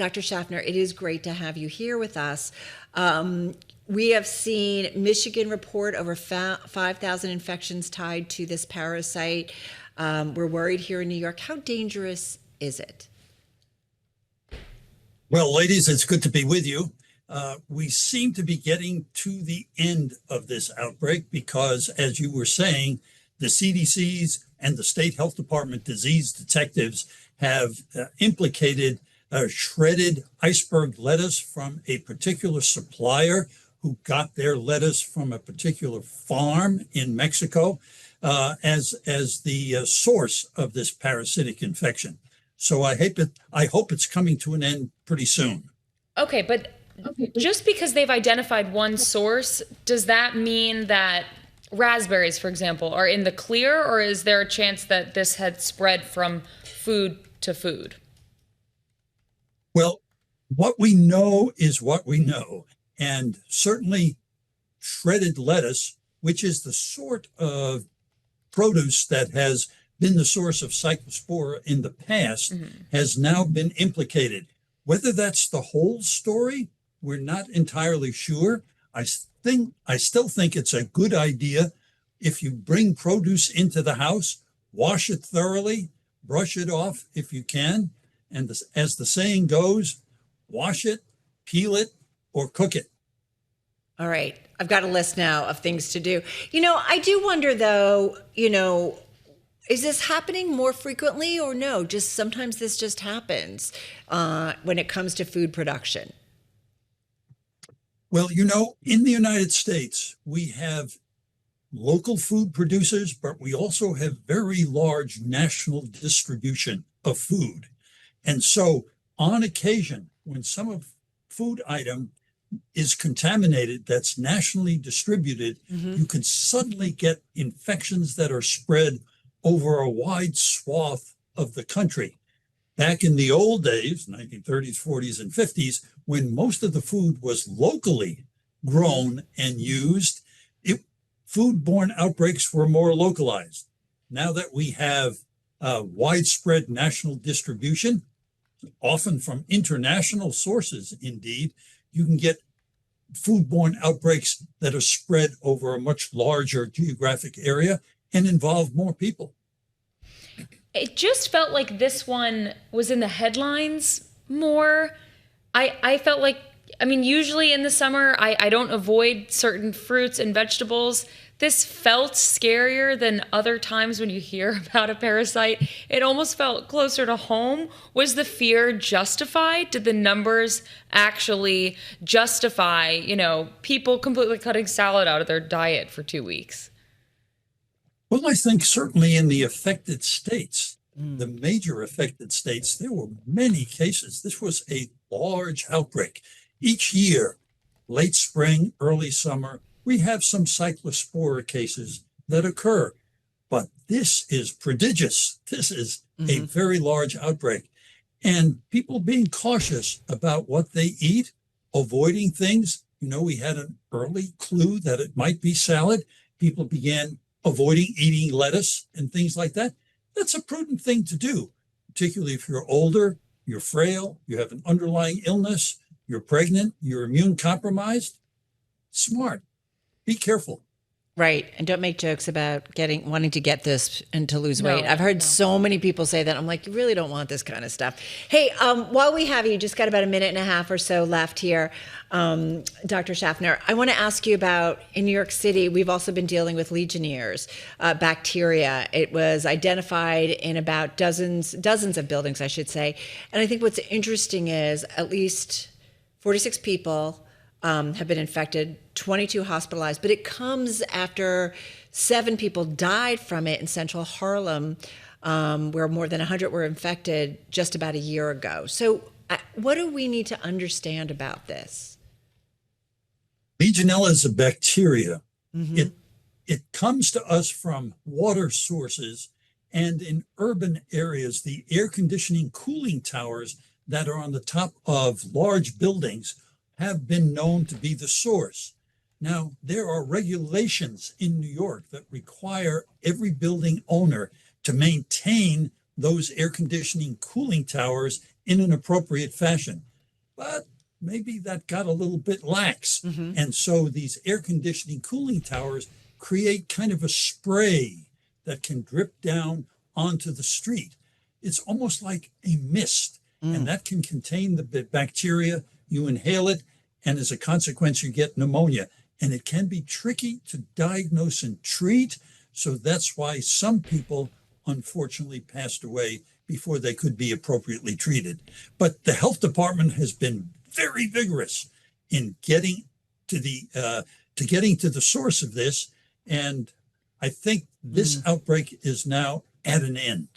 Dr. Schaffner, it is great to have you here with us. We have seen Michigan report over 5,000 infections tied to this parasite. We're worried here in New York. How dangerous is it? Well, ladies, it's good to be with you. We seem to be getting to the end of this outbreak because, as you were saying, the CDC's and the state health department disease detectives have implicated shredded iceberg lettuce from a particular supplier who got their lettuce from a particular farm in Mexico as the source of this parasitic infection. So I hope it's coming to an end pretty soon. Okay, but just because they've identified one source, does that mean that raspberries, for example, are in the clear, or is there a chance that this had spread from food to food? Well, what we know is what we know. And certainly shredded lettuce, which is the sort of produce that has been the source of Cyclospora in the past, has now been implicated. Whether that's the whole story, we're not entirely sure. I still think it's a good idea if you bring produce into the house, wash it thoroughly, brush it off if you can, and as the saying goes, wash it, peel it, or cook it. All right. I've got a list now of things to do. I do wonder, though, is this happening more frequently or no? Just sometimes this just happens when it comes to food production. Well, in the United States, we have local food producers, but we also have very large national distribution of food. And so on occasion, when some food item is contaminated that's nationally distributed, you can suddenly get infections that are spread over a wide swath of the country. Back in the old days, 1930s, 40s, and 50s, when most of the food was locally grown and used, foodborne outbreaks were more localized. Now that we have widespread national distribution, often from international sources, indeed, you can get foodborne outbreaks that are spread over a much larger geographic area and involve more people. It just felt like this one was in the headlines more. I felt like, usually in the summer, I don't avoid certain fruits and vegetables. This felt scarier than other times when you hear about a parasite. It almost felt closer to home. Was the fear justified? Did the numbers actually justify, people completely cutting salad out of their diet for 2 weeks? Well, I think certainly in the affected states, the major affected states, there were many cases. This was a large outbreak. Each year, late spring, early summer, we have some Cyclospora cases that occur. But this is prodigious. This is a very large outbreak. And people being cautious about what they eat, avoiding things. We had an early clue that it might be salad. People began avoiding eating lettuce and things like that. That's a prudent thing to do, particularly if you're older, you're frail, you have an underlying illness, you're pregnant, you're immune compromised. Smart. Be careful. Right. And don't make jokes about wanting to get this and to lose weight. I've heard so many people say that. I'm like, you really don't want this kind of stuff. Hey, while we have you, just got about a minute and a half or so left here, Dr. Schaffner, I want to ask you about, in New York City, we've also been dealing with Legionnaires bacteria. It was identified in about dozens of buildings, I should say. And I think what's interesting is at least 46 people have been infected, 22 hospitalized, but it comes after 7 people died from it in central Harlem, where more than 100 were infected just about a year ago. So what do we need to understand about this? Legionella is a bacteria. It comes to us from water sources, and in urban areas, the air conditioning cooling towers that are on the top of large buildings have been known to be the source. Now, there are regulations in New York that require every building owner to maintain those air conditioning cooling towers in an appropriate fashion. but maybe that got a little bit lax. And so these air conditioning cooling towers create kind of a spray that can drip down onto the street. It's almost like a mist, and that can contain the bacteria. You inhale it, and as a consequence, you get pneumonia. And it can be tricky to diagnose and treat. So that's why some people unfortunately passed away before they could be appropriately treated. But the health department has been very vigorous in getting to the source of this. And I think this outbreak is now at an end.